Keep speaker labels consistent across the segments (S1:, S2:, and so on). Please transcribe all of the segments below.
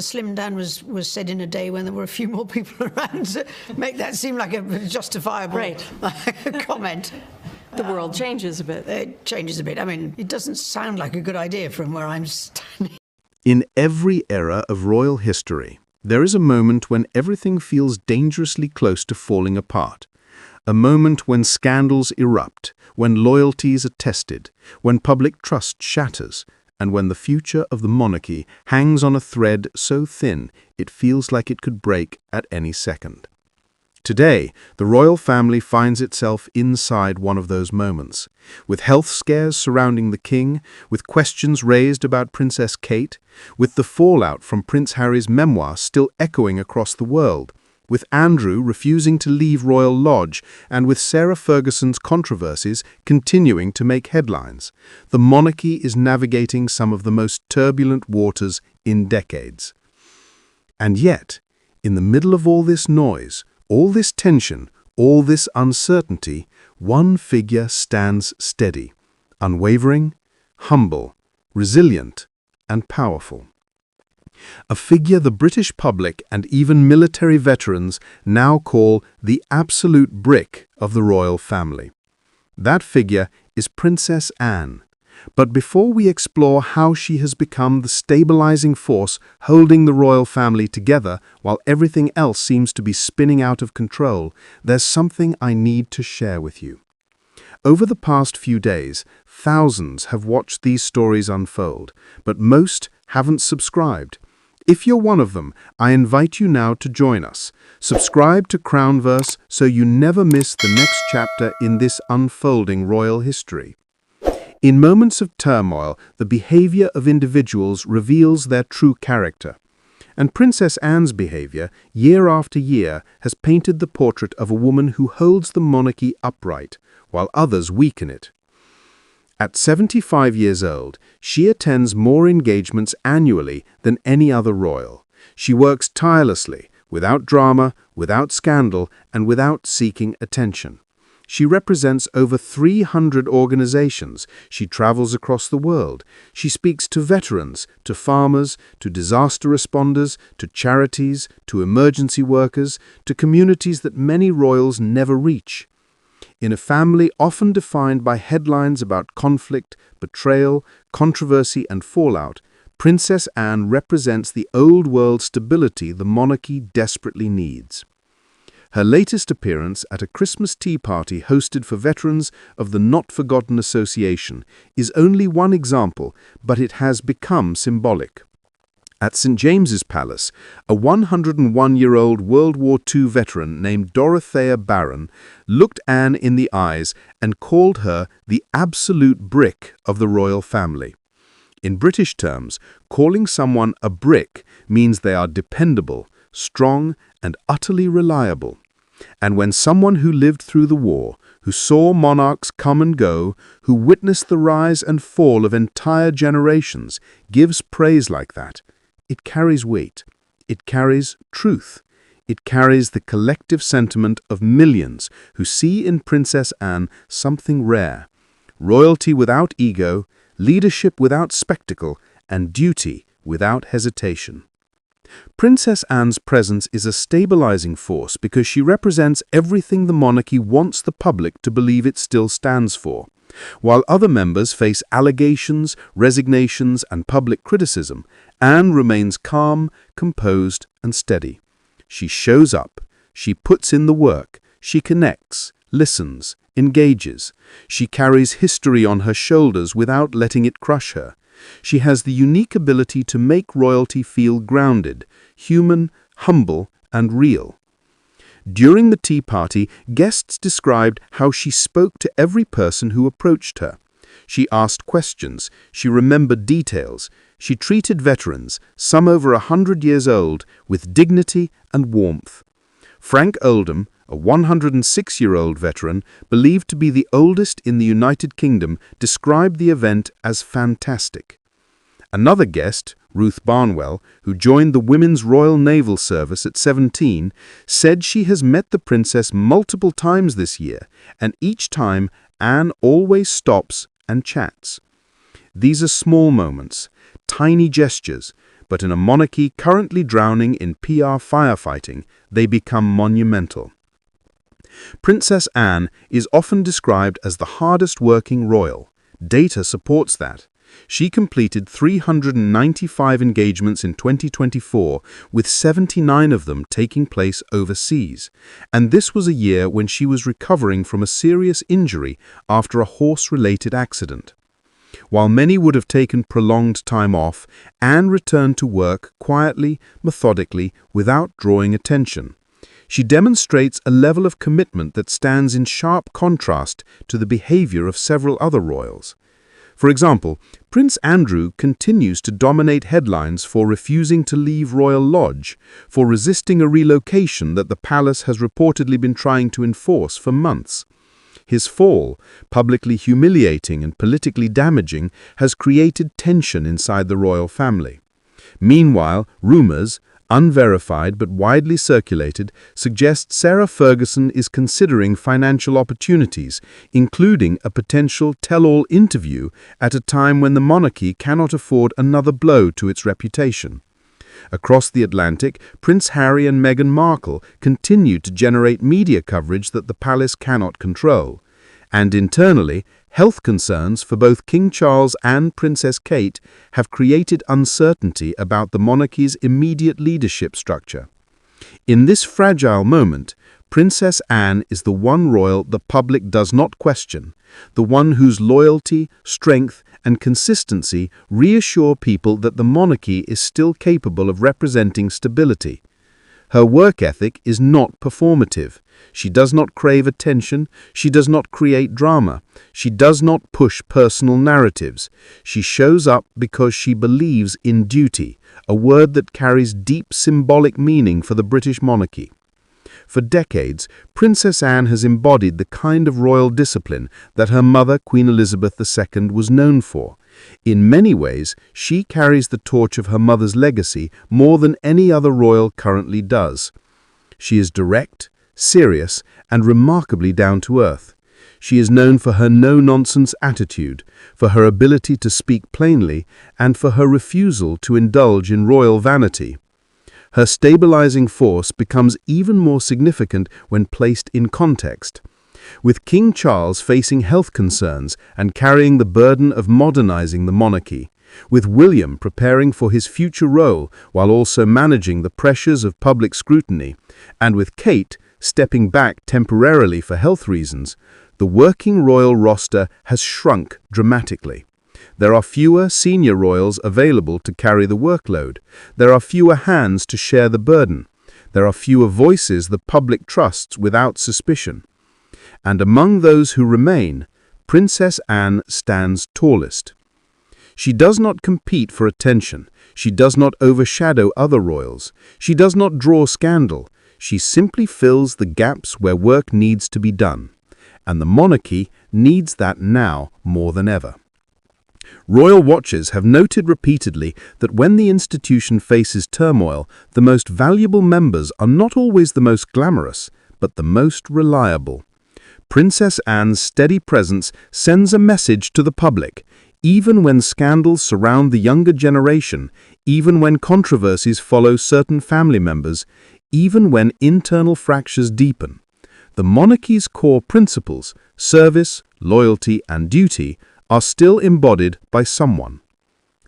S1: slim down was said in a day when there were a few more people around to make that seem like a justifiable comment.
S2: The world changes a bit.
S1: It changes a bit. I mean, it doesn't sound like a good idea from where I'm standing.
S3: In every era of royal history, there is a moment when everything feels dangerously close to falling apart. A moment when scandals erupt, when loyalties are tested, when public trust shatters, and when the future of the monarchy hangs on a thread so thin it feels like it could break at any second. Today, the royal family finds itself inside one of those moments, with health scares surrounding the king, with questions raised about Princess Kate, with the fallout from Prince Harry's memoir still echoing across the world, with Andrew refusing to leave Royal Lodge, and with Sarah Ferguson's controversies continuing to make headlines. The monarchy is navigating some of the most turbulent waters in decades. And yet, in the middle of all this noise, all this tension, all this uncertainty, one figure stands steady, unwavering, humble, resilient, and powerful. A figure the British public and even military veterans now call the absolute brick of the royal family. That figure is Princess Anne. But before we explore how she has become the stabilizing force holding the royal family together while everything else seems to be spinning out of control, there's something I need to share with you. Over the past few days, thousands have watched these stories unfold, but most haven't subscribed. If you're one of them, I invite you now to join us. Subscribe to Crownverse so you never miss the next chapter in this unfolding royal history. In moments of turmoil, the behavior of individuals reveals their true character. And Princess Anne's behavior, year after year, has painted the portrait of a woman who holds the monarchy upright, while others weaken it. At 75 years old, she attends more engagements annually than any other royal. She works tirelessly, without drama, without scandal, and without seeking attention. She represents over 300 organizations. She travels across the world. She speaks to veterans, to farmers, to disaster responders, to charities, to emergency workers, to communities that many royals never reach. In a family often defined by headlines about conflict, betrayal, controversy, and fallout, Princess Anne represents the old-world stability the monarchy desperately needs. Her latest appearance at a Christmas tea party hosted for veterans of the Not Forgotten Association is only one example, but it has become symbolic. At St. James's Palace, a 101-year-old World War II veteran named Dorothea Barron looked Anne in the eyes and called her the absolute brick of the royal family. In British terms, calling someone a brick means they are dependable, strong, and utterly reliable. And when someone who lived through the war, who saw monarchs come and go, who witnessed the rise and fall of entire generations, gives praise like that, it carries weight. It carries truth. It carries the collective sentiment of millions who see in Princess Anne something rare: royalty without ego, leadership without spectacle, and duty without hesitation. Princess Anne's presence is a stabilizing force because she represents everything the monarchy wants the public to believe it still stands for. While other members face allegations, resignations, and public criticism, Anne remains calm, composed, and steady. She shows up. She puts in the work. She connects, listens, engages. She carries history on her shoulders without letting it crush her. She has the unique ability to make royalty feel grounded, human, humble, and real. During the tea party, guests described how she spoke to every person who approached her. She asked questions. She remembered details. She treated veterans, some over 100 years old, with dignity and warmth. Frank Oldham, a 106-year-old veteran, believed to be the oldest in the United Kingdom, described the event as fantastic. Another guest, Ruth Barnwell, who joined the Women's Royal Naval Service at 17, said she has met the princess multiple times this year, and each time Anne always stops and chats. These are small moments, tiny gestures, but in a monarchy currently drowning in PR firefighting, they become monumental. Princess Anne is often described as the hardest-working royal. Data supports that. She completed 395 engagements in 2024, with 79 of them taking place overseas. And this was a year when she was recovering from a serious injury after a horse-related accident. While many would have taken prolonged time off, Anne returned to work quietly, methodically, without drawing attention. She demonstrates a level of commitment that stands in sharp contrast to the behavior of several other royals. For example, Prince Andrew continues to dominate headlines for refusing to leave Royal Lodge, for resisting a relocation that the palace has reportedly been trying to enforce for months. His fall, publicly humiliating and politically damaging, has created tension inside the royal family. Meanwhile, rumors, unverified but widely circulated, suggest Sarah Ferguson is considering financial opportunities, including a potential tell-all interview at a time when the monarchy cannot afford another blow to its reputation. Across the Atlantic, Prince Harry and Meghan Markle continue to generate media coverage that the palace cannot control. And internally, health concerns for both King Charles and Princess Kate have created uncertainty about the monarchy's immediate leadership structure. In this fragile moment, Princess Anne is the one royal the public does not question, the one whose loyalty, strength, and consistency reassure people that the monarchy is still capable of representing stability. Her work ethic is not performative. She does not crave attention. She does not create drama. She does not push personal narratives. She shows up because she believes in duty, a word that carries deep symbolic meaning for the British monarchy. For decades, Princess Anne has embodied the kind of royal discipline that her mother, Queen Elizabeth II, was known for. In many ways, she carries the torch of her mother's legacy more than any other royal currently does. She is direct, serious, and remarkably down-to-earth. She is known for her no-nonsense attitude, for her ability to speak plainly, and for her refusal to indulge in royal vanity. Her stabilizing force becomes even more significant when placed in context. With King Charles facing health concerns and carrying the burden of modernizing the monarchy, with William preparing for his future role while also managing the pressures of public scrutiny, and with Kate stepping back temporarily for health reasons, the working royal roster has shrunk dramatically. There are fewer senior royals available to carry the workload. There are fewer hands to share the burden. There are fewer voices the public trusts without suspicion. And among those who remain, Princess Anne stands tallest. She does not compete for attention. She does not overshadow other royals. She does not draw scandal. She simply fills the gaps where work needs to be done. And the monarchy needs that now more than ever. Royal watchers have noted repeatedly that when the institution faces turmoil, the most valuable members are not always the most glamorous, but the most reliable. Princess Anne's steady presence sends a message to the public. Even when scandals surround the younger generation, even when controversies follow certain family members, even when internal fractures deepen, the monarchy's core principles, service, loyalty, and duty, are still embodied by someone.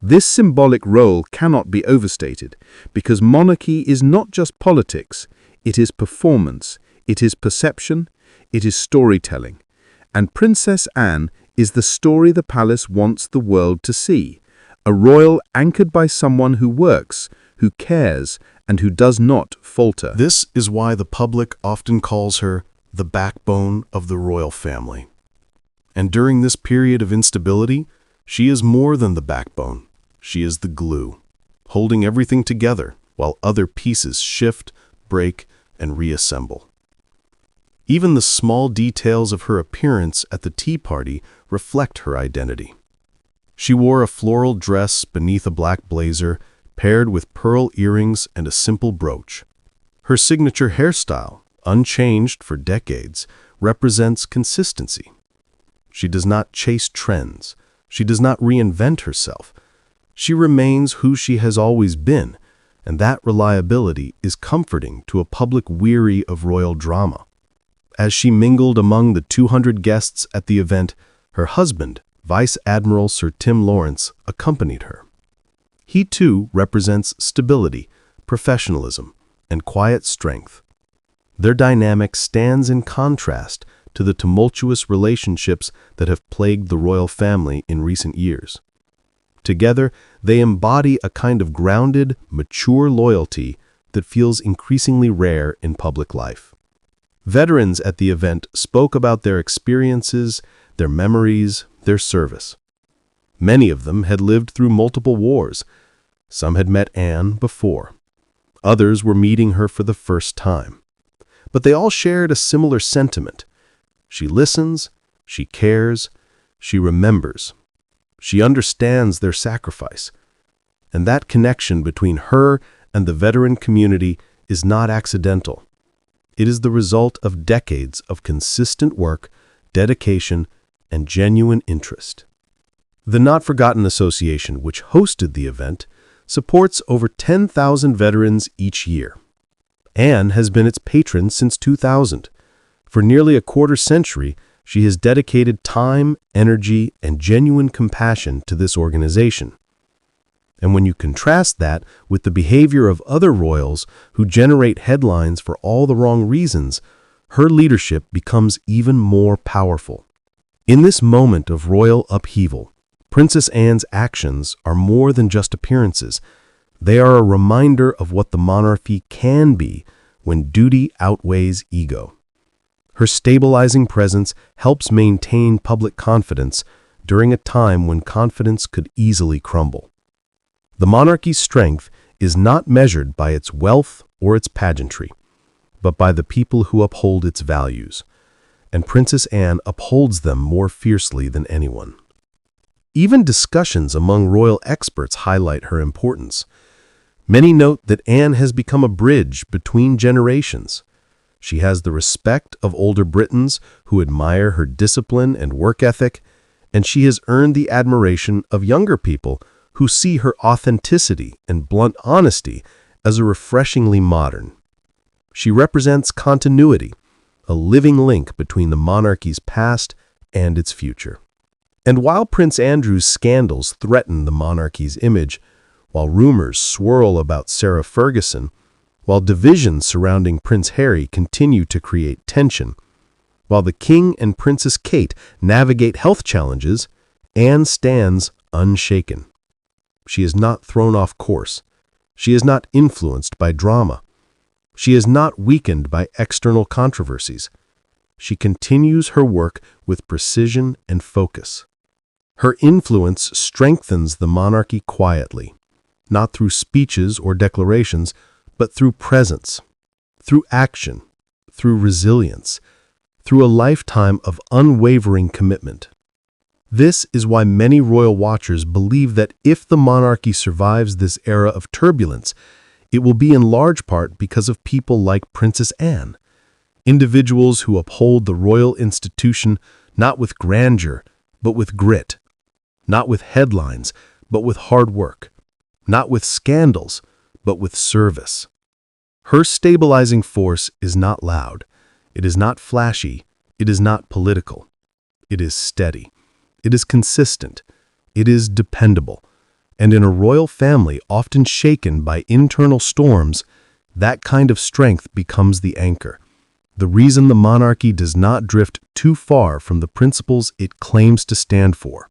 S3: This symbolic role cannot be overstated, because monarchy is not just politics, it is performance, it is perception, it is storytelling. And Princess Anne is the story the palace wants the world to see, a royal anchored by someone who works, who cares, and who does not falter.
S4: This is why the public often calls her the backbone of the royal family. And during this period of instability, she is more than the backbone. She is the glue, holding everything together while other pieces shift, break, and reassemble. Even the small details of her appearance at the tea party reflect her identity. She wore a floral dress beneath a black blazer, paired with pearl earrings and a simple brooch. Her signature hairstyle, unchanged for decades, represents consistency. She does not chase trends. She does not reinvent herself. She remains who she has always been, and that reliability is comforting to a public weary of royal drama. As she mingled among the 200 guests at the event, her husband, Vice Admiral Sir Tim Lawrence, accompanied her. He too represents stability, professionalism, and quiet strength. Their dynamic stands in contrast to the tumultuous relationships that have plagued the royal family in recent years. Together, they embody a kind of grounded, mature loyalty that feels increasingly rare in public life. Veterans at the event spoke about their experiences, their memories, their service. Many of them had lived through multiple wars. Some had met Anne before. Others were meeting her for the first time. But they all shared a similar sentiment. She listens, she cares, she remembers. She understands their sacrifice. And that connection between her and the veteran community is not accidental. It is the result of decades of consistent work, dedication, and genuine interest. The Not Forgotten Association, which hosted the event, supports over 10,000 veterans each year. Anne has been its patron since 2000. For nearly a quarter century, she has dedicated time, energy, and genuine compassion to this organization. And when you contrast that with the behavior of other royals who generate headlines for all the wrong reasons, her leadership becomes even more powerful. In this moment of royal upheaval, Princess Anne's actions are more than just appearances. They are a reminder of what the monarchy can be when duty outweighs ego. Her stabilizing presence helps maintain public confidence during a time when confidence could easily crumble. The monarchy's strength is not measured by its wealth or its pageantry, but by the people who uphold its values, and Princess Anne upholds them more fiercely than anyone. Even discussions among royal experts highlight her importance. Many note that Anne has become a bridge between generations. She has the respect of older Britons who admire her discipline and work ethic, and she has earned the admiration of younger people who see her authenticity and blunt honesty as a refreshingly modern. She represents continuity, a living link between the monarchy's past and its future. And while Prince Andrew's scandals threaten the monarchy's image, while rumors swirl about Sarah Ferguson, while divisions surrounding Prince Harry continue to create tension, while the King and Princess Kate navigate health challenges, Anne stands unshaken. She is not thrown off course. She is not influenced by drama. She is not weakened by external controversies. She continues her work with precision and focus. Her influence strengthens the monarchy quietly, not through speeches or declarations, but through presence, through action, through resilience, through a lifetime of unwavering commitment. This is why many royal watchers believe that if the monarchy survives this era of turbulence, it will be in large part because of people like Princess Anne, individuals who uphold the royal institution not with grandeur, but with grit, not with headlines, but with hard work, not with scandals, but with service. Her stabilizing force is not loud. It is not flashy. It is not political. It is steady. It is consistent. It is dependable. And in a royal family often shaken by internal storms, that kind of strength becomes the anchor, the reason the monarchy does not drift too far from the principles it claims to stand for.